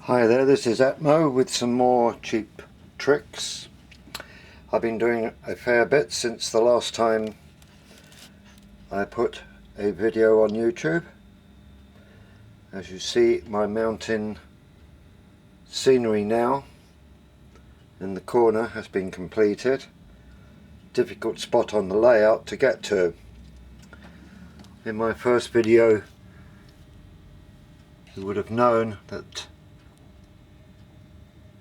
Hi there, this is Atmo with some more cheap tricks. I've been doing a fair bit since the last time I put a video on YouTube. As you see, my mountain scenery now in the corner has been completed. Difficult spot on the layout to get to. In my first video you would have known that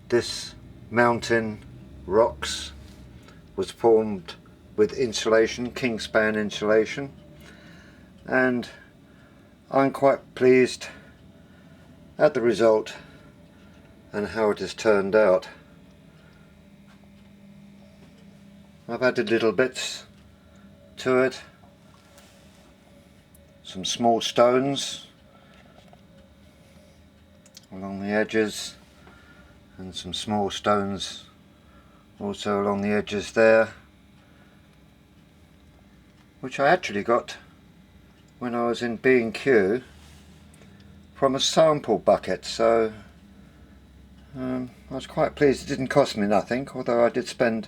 this mountain rocks was formed with insulation, Kingspan insulation, and I'm quite pleased at the result and how it has turned out. I've added little bits to it, some small stones along the edges and some small stones also along the edges there, which I actually got when I was in B&Q from a sample bucket, so I was quite pleased. It didn't cost me nothing, although I did spend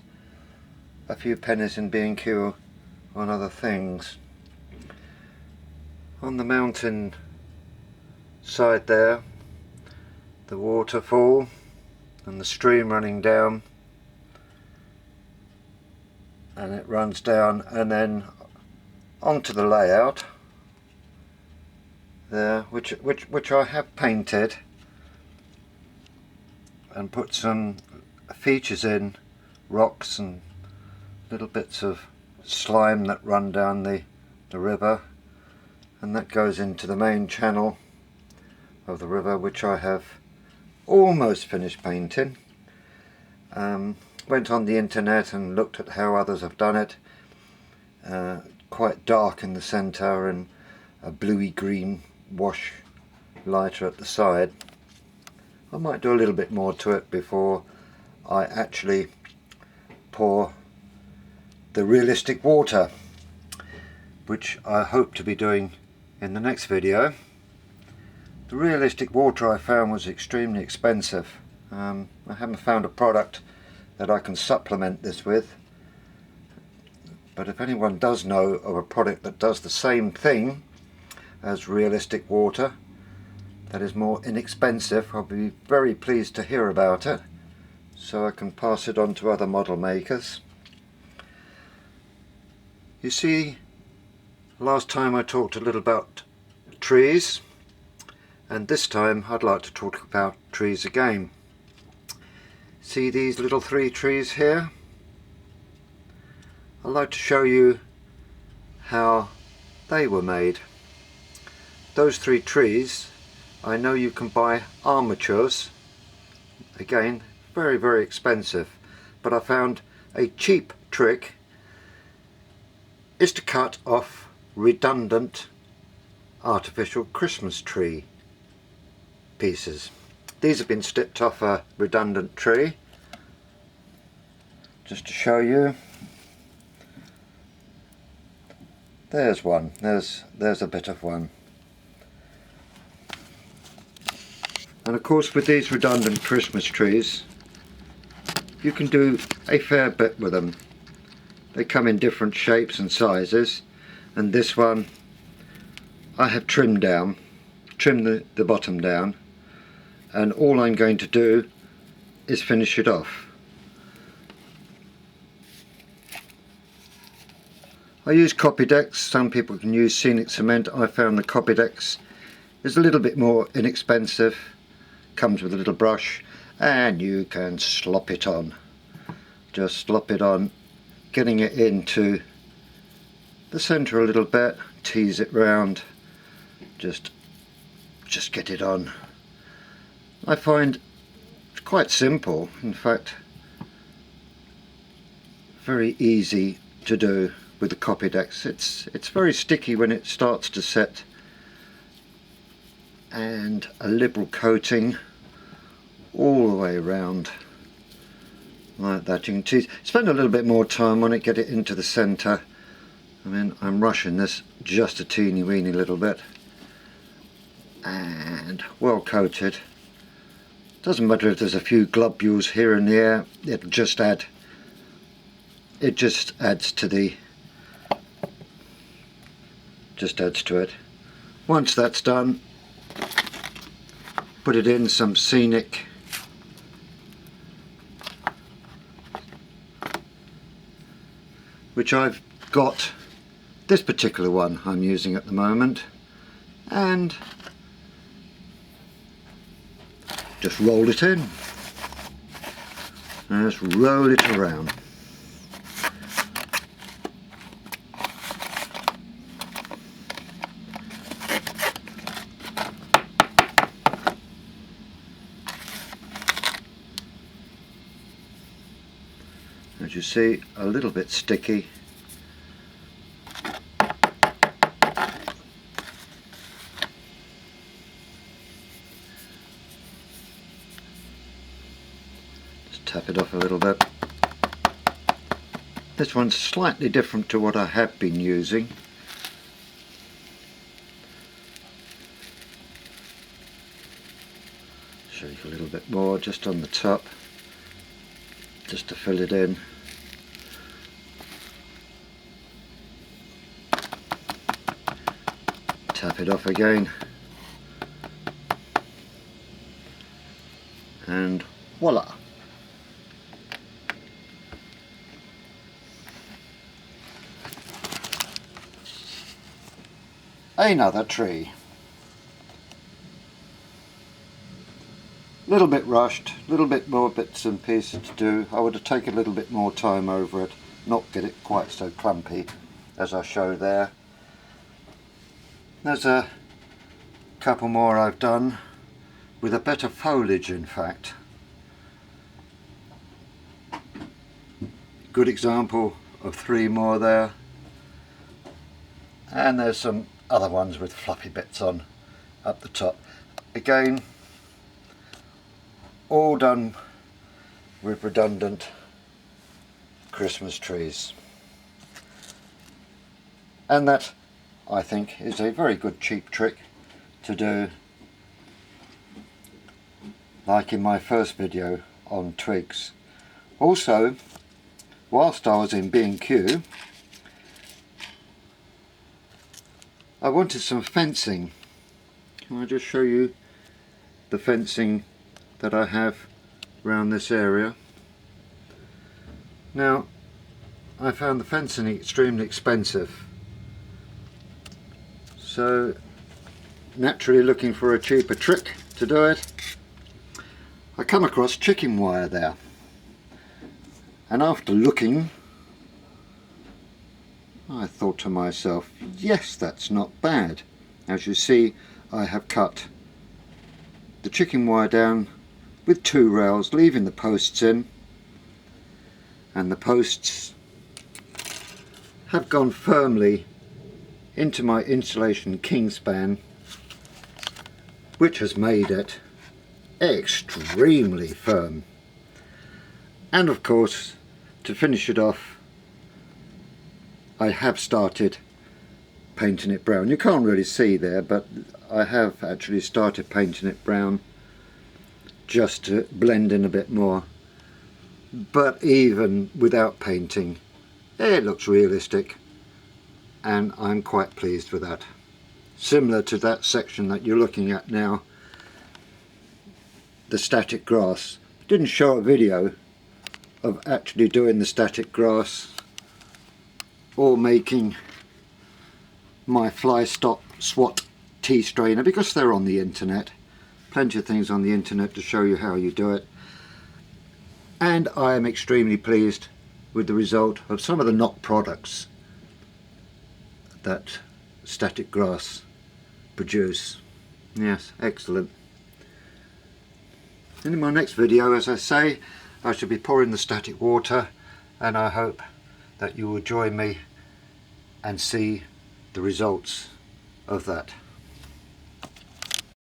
a few pennies in B&Q on other things. On the mountain side there, the waterfall and the stream running down, and it runs down and then onto the layout there, which I have painted and put some features in, rocks and little bits of slime that run down the river, and that goes into the main channel of the river, which I have almost finished painting. Went on the internet and looked at how others have done it. Quite dark in the centre and a bluey green wash lighter at the side. I might do a little bit more to it before I actually pour the realistic water, which I hope to be doing in the next video. The realistic water I found was extremely expensive. I haven't found a product that I can supplement this with, but if anyone does know of a product that does the same thing as realistic water, that is more inexpensive, I'll be very pleased to hear about it, so I can pass it on to other model makers. You see, last time I talked a little about trees, and this time I'd like to talk about trees again. See these little 3 trees here? I'd like to show you how they were made. Those 3 trees, I know you can buy armatures, again very expensive, but I found a cheap trick is to cut off redundant artificial Christmas tree pieces. These have been snipped off a redundant tree, just to show you. There's one, there's a bit of one. And of course with these redundant Christmas trees you can do a fair bit with them. They come in different shapes and sizes, and this one I have trimmed the bottom down, and all I'm going to do is finish it off. I use Copydex. Some people can use scenic cement. I found the Copydex is a little bit more inexpensive, comes with a little brush, and you can slop it on. Just slop it on, getting it into the centre a little bit, tease it round, just get it on. I find it's quite simple, in fact very easy to do with the Copydex. It's very sticky when it starts to set, and a liberal coating all the way around like that. You can spend a little bit more time on it, get it into the centre. I mean, I'm rushing this just a teeny weeny little bit, and well coated. Doesn't matter if there's a few globules here and there, it just adds to it. Once that's done, put it in some Scenic which I've got, this particular one I'm using at the moment, and just roll it in and just roll it around. As you see, a little bit sticky. Just tap it off a little bit. This one's slightly different to what I have been using. Show you a little bit more just on the top, just to fill it in. Tap it off again, and voila! Another tree. Little bit rushed, little bit more bits and pieces to do. I would have taken a little bit more time over it, not get it quite so clumpy as I show there. There's a couple more I've done with a better foliage, in fact. Good example of 3 more there. And there's some other ones with floppy bits on up the top. Again, all done with redundant Christmas trees. And that, I think, is a very good cheap trick to do, like in my first video on twigs. Also, whilst I was in B&Q, I wanted some fencing. Can I just show you the fencing that I have around this area? Now, I found the fencing extremely expensive, so naturally looking for a cheaper trick to do it, I come across chicken wire there, and after looking, I thought to myself, yes, that's not bad. As you see, I have cut the chicken wire down with 2 rails, leaving the posts in, and the posts have gone firmly into my insulation kingspan, which has made it extremely firm. And of course, to finish it off, I have started painting it brown. You can't really see there, but I have actually started painting it brown just to blend in a bit more. But even without painting, it looks realistic, and I'm quite pleased with that. Similar to that section that you're looking at now, the static grass. Didn't show a video of actually doing the static grass or making my fly swat tea strainer, because they're on the internet. Plenty of things on the internet to show you how you do it. And I am extremely pleased with the result of some of the Nock products that static grass produce. Yes, excellent. And in my next video, as I say, I shall be pouring the static water, and I hope that you will join me and see the results of that.